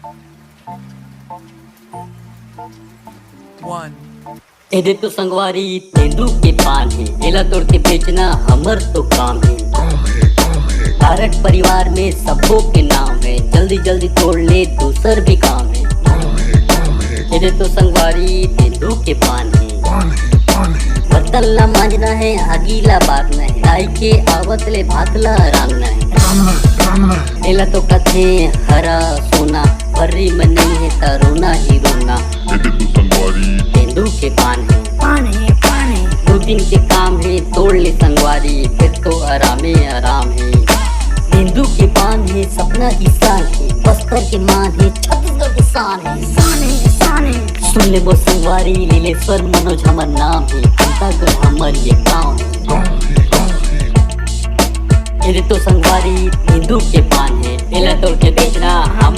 One. एदे तो संगवारी तेंदू के पान है, एला तोड़ के बेचना हमर तो काम है। भारत परिवार में सबों के नाम है, जल्दी जल्दी तोड़ ले दूसर भी काम है। एदे तो संगवारी तेंदू के पान है, बर्तन ला मांजना है, आगीला बारना है, दाई के आवत ले भातला रांगना है। एला तो कथे हरा सोना, भर्री में नहीं है तरोना ही रोना। तेंदू के पान है, दो दिन के काम है, तोड़ ले संगवारी फिर तो आरामे आराम है। तेंदू के पान है, सपना की शान है, बस्तर के मान है, छत्तीसगढ़ के शान है। सुन ले वो संगवारी, लीलेश्वर मनोज हमर नाम है, अंतागढ़ हमर ये गाँव है। एदे तो संगवारी तेंदू के पान है, एला तोड़ के बेचना हम